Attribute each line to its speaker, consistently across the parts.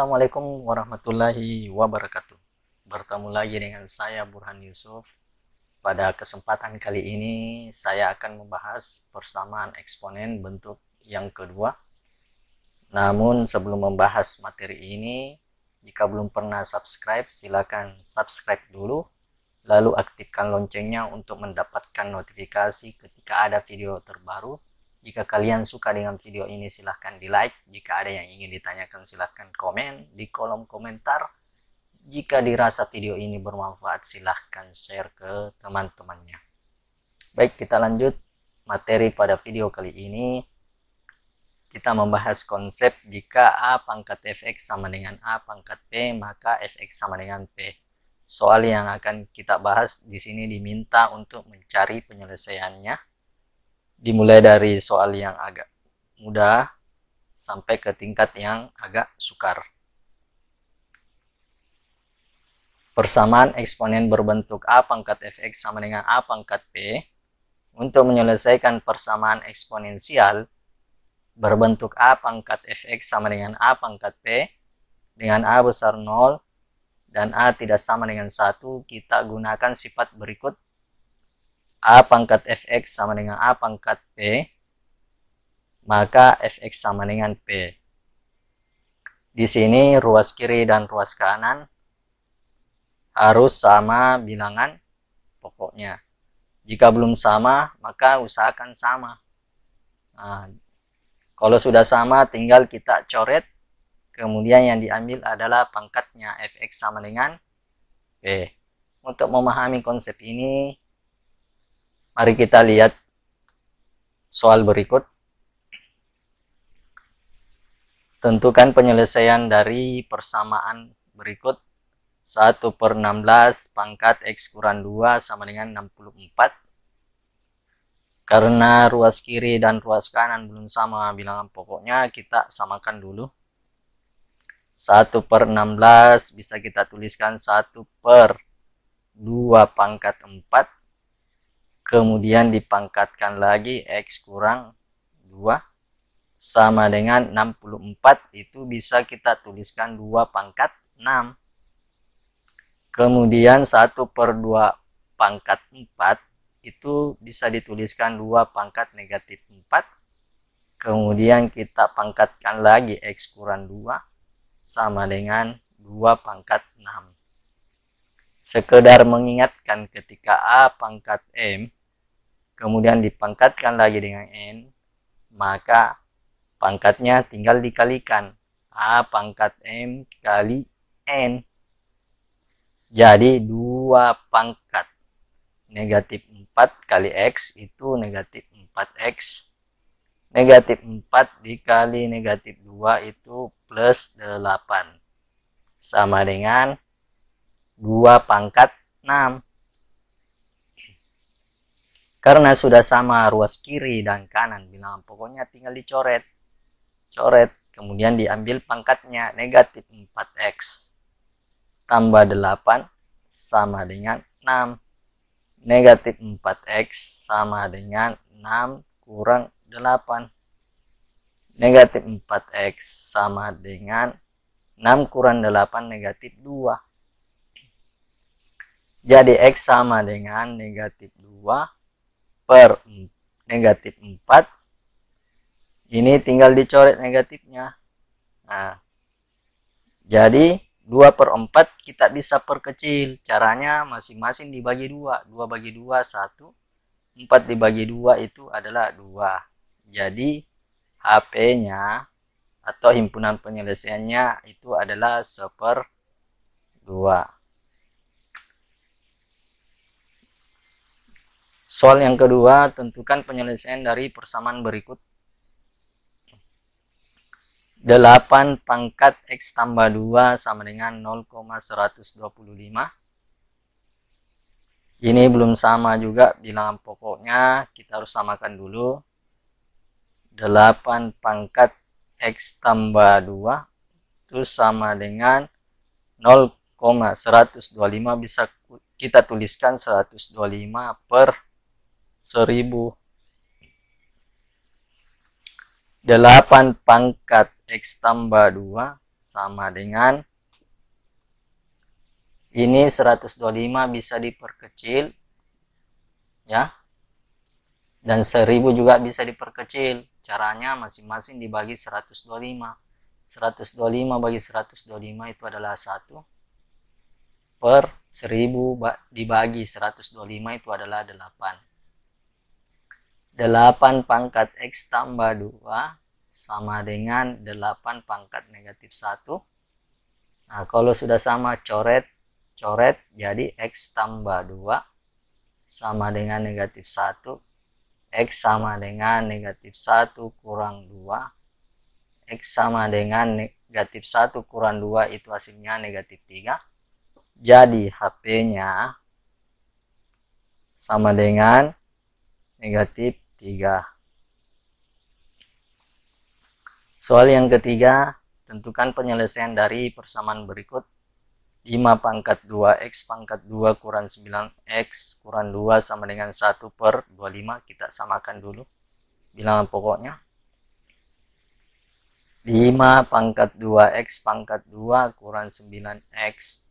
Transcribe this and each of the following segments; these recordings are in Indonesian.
Speaker 1: Assalamualaikum warahmatullahi wabarakatuh. Bertemu lagi dengan saya Burhan Yusuf. Pada kesempatan kali ini saya akan membahas persamaan eksponen bentuk yang kedua. Namun sebelum membahas materi ini, jika belum pernah subscribe, silakan subscribe dulu. Lalu aktifkan loncengnya untuk mendapatkan notifikasi ketika ada video terbaru. Jika kalian suka dengan video ini, silahkan di like. Jika ada yang ingin ditanyakan, silahkan komen di kolom komentar. Jika dirasa video ini bermanfaat, silahkan share ke teman-temannya. Baik, kita lanjut materi pada video kali ini. Kita membahas konsep jika A pangkat fx sama dengan A pangkat p, maka fx sama dengan p. Soal yang akan kita bahas di sini diminta untuk mencari penyelesaiannya. Dimulai dari soal yang agak mudah sampai ke tingkat yang agak sukar. Persamaan eksponen berbentuk A pangkat fx sama dengan A pangkat p. Untuk menyelesaikan persamaan eksponensial berbentuk A pangkat fx sama dengan A pangkat p dengan A besar 0 dan A tidak sama dengan 1, kita gunakan sifat berikut. A pangkat fx sama dengan A pangkat p, maka fx sama dengan p. Di sini ruas kiri dan ruas kanan harus sama bilangan pokoknya. Jika belum sama, maka usahakan sama. Nah, kalau sudah sama, tinggal kita coret. Kemudian yang diambil adalah pangkatnya, fx sama dengan p. Untuk memahami konsep ini, mari kita lihat soal berikut. Tentukan penyelesaian dari persamaan berikut. 1/16 pangkat X kurang 2 sama dengan 64. Karena ruas kiri dan ruas kanan belum sama bilangan pokoknya, kita samakan dulu. 1/16 bisa kita tuliskan 1/2 pangkat 4. Kemudian dipangkatkan lagi X kurang 2 sama dengan 64, itu bisa kita tuliskan 2 pangkat 6. Kemudian 1/2 pangkat 4 itu bisa dituliskan 2 pangkat negatif 4. Kemudian kita pangkatkan lagi X kurang 2 sama dengan 2 pangkat 6. Sekedar mengingatkan, ketika A pangkat M kemudian dipangkatkan lagi dengan N, maka pangkatnya tinggal dikalikan. A pangkat M kali N. Jadi 2 pangkat negatif 4 kali X itu negatif 4X. Negatif 4 dikali negatif 2 itu plus 8. Sama dengan 2 pangkat 6. Karena sudah sama ruas kiri dan kanan bilangan pokoknya, tinggal dicoret. Coret, kemudian diambil pangkatnya, negatif 4X tambah 8 sama dengan 6. Negatif 4X sama dengan 6 kurang 8. Negatif 4X sama dengan 6 kurang 8 negatif 2. Jadi X sama dengan negatif 2 per negatif 4. Ini tinggal dicoret negatifnya. Nah, jadi 2/4 kita bisa perkecil. Caranya masing-masing dibagi 2. 2 bagi 2, 1. 4 dibagi 2 itu adalah 2. Jadi HP-nya atau himpunan penyelesaiannya itu adalah 1/2. Soal yang kedua, tentukan penyelesaian dari persamaan berikut. 8 pangkat X tambah 2 sama dengan 0,125. Ini belum sama juga bilangan pokoknya, kita harus samakan dulu. 8 pangkat X tambah 2 itu sama dengan 0,125, bisa kita tuliskan 125/1000. 8 pangkat X tambah 2 sama dengan ini 125 bisa diperkecil ya, dan 1000 juga bisa diperkecil. Caranya masing-masing dibagi 125. 125 bagi 125 itu adalah 1 per 1000 dibagi 125 itu adalah 8. 8 pangkat X tambah 2 sama dengan 8 pangkat negatif 1. Nah, kalau sudah sama coret, jadi X tambah 2 sama dengan negatif 1. X sama dengan negatif 1 kurang 2. X sama dengan negatif 1 kurang 2 itu hasilnya negatif 3. Jadi HP-nya sama dengan negatif 3. Soal yang ketiga, tentukan penyelesaian dari persamaan berikut. 5 pangkat 2X pangkat 2 kurang 9X kurang 2 sama dengan 1 per 25. Kita samakan dulu bilangan pokoknya. 5 pangkat 2X pangkat 2 kurang 9X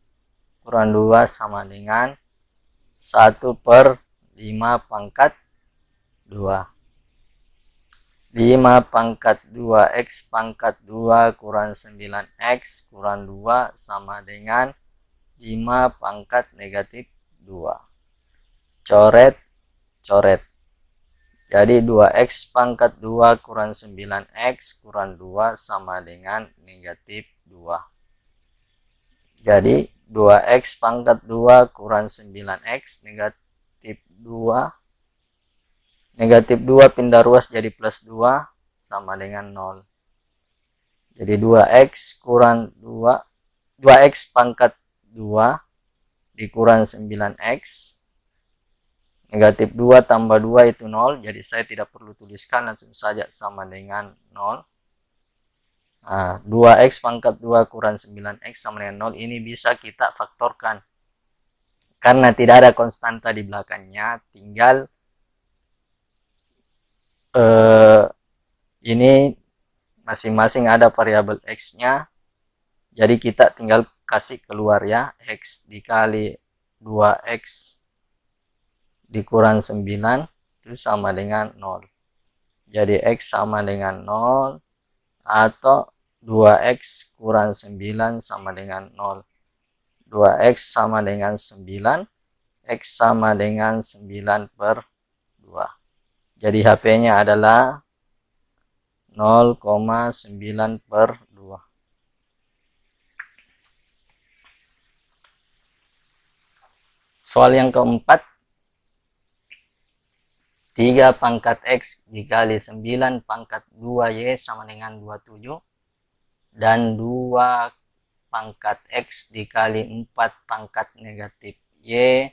Speaker 1: kurang 2 sama dengan 1 per 5 pangkat 2. 5 pangkat 2X pangkat 2 kurang 9X kurang 2 sama dengan 5 pangkat negatif 2. Coret. Jadi 2X pangkat 2 kurang 9X kurang 2 sama dengan negatif 2. Jadi 2X pangkat 2 kurang 9X negatif 2. Negatif 2 pindah ruas jadi plus 2 sama dengan 0. Jadi 2X kurang 2X pangkat 2 dikurang 9X. Negatif 2 tambah 2 itu 0. Jadi saya tidak perlu tuliskan, langsung saja sama dengan 0. Nah, 2X pangkat 2 kurang 9X sama dengan 0. Ini bisa kita faktorkan. Karena tidak ada konstanta di belakangnya, tinggal ini masing-masing ada variabel X-nya. Jadi kita tinggal kasih keluar ya, X dikali 2X dikurang 9 itu sama dengan 0. Jadi X sama dengan 0 atau 2X kurang 9 sama dengan 0. 2X sama dengan 9, X sama dengan 9 per 2. Jadi HP-nya adalah 0,9 per 2. Soal yang keempat, 3 pangkat X dikali 9 pangkat 2Y sama dengan 27. Dan 2 pangkat X dikali 4 pangkat negatif Y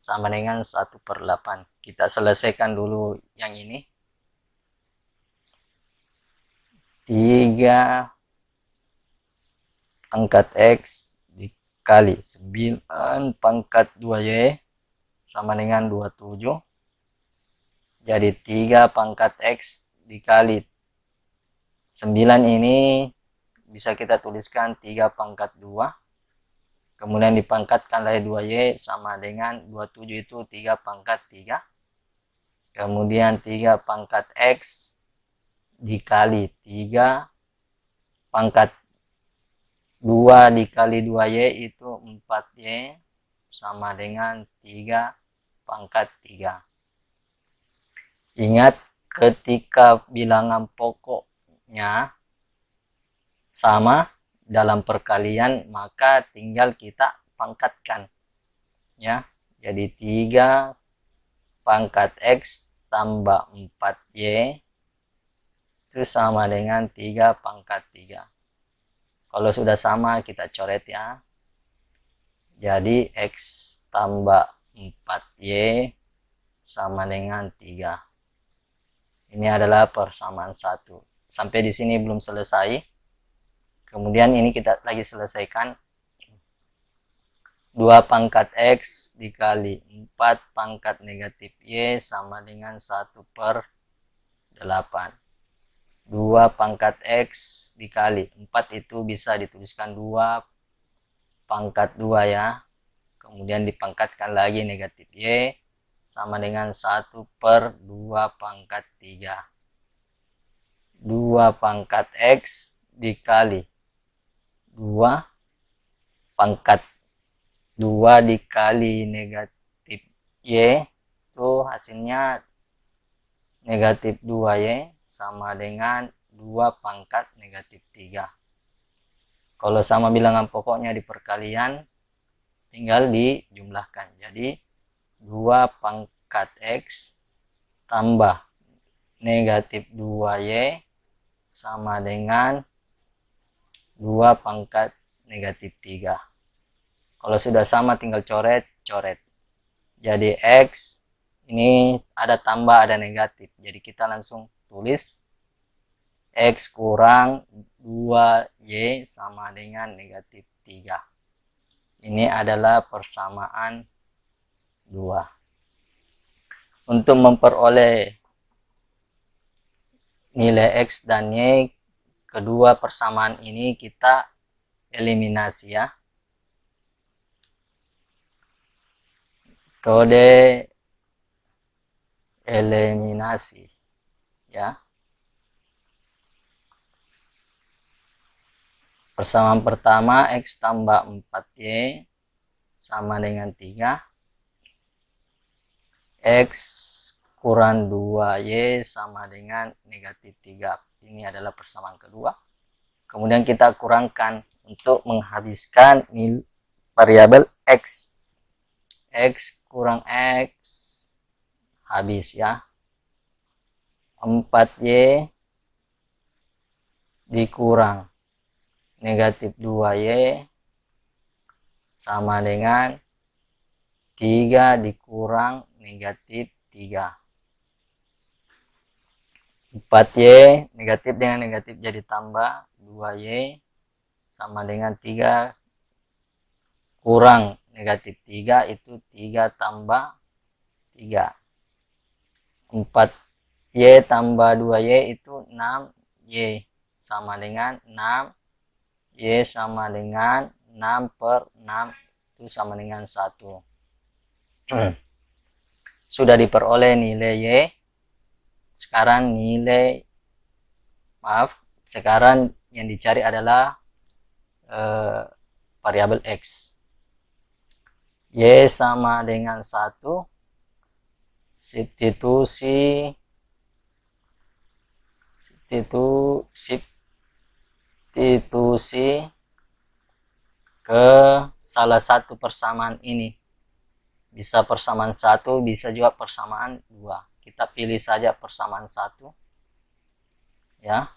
Speaker 1: sama dengan 1 per 8. Kita selesaikan dulu yang ini. 3 pangkat X dikali 9 pangkat 2Y sama dengan 27. Jadi 3 pangkat X dikali 9 ini bisa kita tuliskan 3 pangkat 2. Kemudian dipangkatkan oleh 2Y sama dengan 27 itu 3 pangkat 3. Kemudian 3 pangkat X dikali 3 pangkat 2 dikali 2Y itu 4Y sama dengan 3 pangkat 3. Ingat, ketika bilangan pokoknya sama dalam perkalian, maka tinggal kita pangkatkan ya. Jadi 3 pangkat X tambah 4Y itu sama dengan 3 pangkat 3. Kalau sudah sama kita coret ya. Jadi X tambah 4Y sama dengan 3. Ini adalah persamaan 1. Sampai di sini belum selesai. Kemudian ini kita lagi selesaikan. 2 pangkat X dikali 4 pangkat negatif Y sama dengan 1 per 8. 2 pangkat X dikali 4 itu bisa dituliskan 2 pangkat 2 ya. Kemudian dipangkatkan lagi negatif Y sama dengan 1 per 2 pangkat 3. 2 pangkat X dikali 2 pangkat 2 dikali negatif Y, itu hasilnya negatif 2Y sama dengan 2 pangkat negatif 3. Kalau sama bilangan pokoknya di perkalian, tinggal dijumlahkan. Jadi 2 pangkat X tambah negatif 2Y sama dengan 2 pangkat negatif 3. Kalau sudah sama tinggal coret-coret. Jadi X ini ada tambah ada negatif. Jadi kita langsung tulis X kurang 2Y sama dengan negatif 3. Ini adalah persamaan 2. Untuk memperoleh nilai X dan Y, kedua persamaan ini kita eliminasi ya. Metode eliminasi ya. Persamaan pertama X tambah 4Y sama dengan 3. X kurang 2Y sama dengan negatif 3. Ini adalah persamaan kedua. Kemudian kita kurangkan untuk menghabiskan variabel X. X kurang X habis ya. 4Y dikurang negatif 2Y sama dengan 3 dikurang negatif 3. 4Y negatif dengan negatif jadi tambah 2Y sama dengan 3 kurang negatif 3 itu 3 tambah 3. 4Y tambah 2Y itu 6Y sama dengan 6Y sama dengan 6 per 6 itu sama dengan 1. Sudah diperoleh nilai Y. Sekarang sekarang yang dicari adalah variabel X. Y sama dengan 1. Substitusi ke salah satu persamaan ini. Bisa persamaan 1, bisa juga persamaan 2. Kita pilih saja persamaan 1 ya.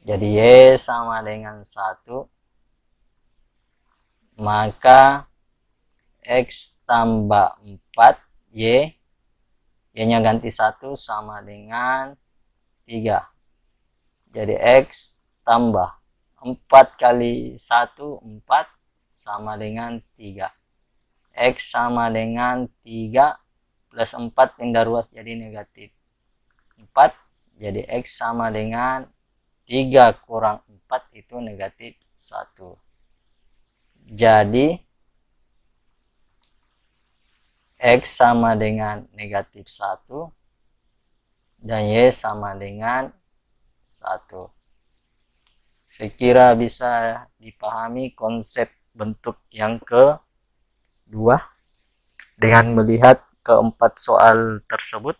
Speaker 1: Jadi Y sama dengan 1, maka X tambah 4Y, Y-nya ganti 1 sama dengan 3. Jadi X tambah 4 kali 1, 4 sama dengan 3. X sama dengan 3 plus 4 pindah ruas jadi negatif 4. Jadi X sama dengan 3 kurang 4 itu negatif 1. Jadi X sama dengan negatif 1 dan Y sama dengan 1. Sekira bisa dipahami konsep bentuk yang kedua dengan melihat keempat soal tersebut.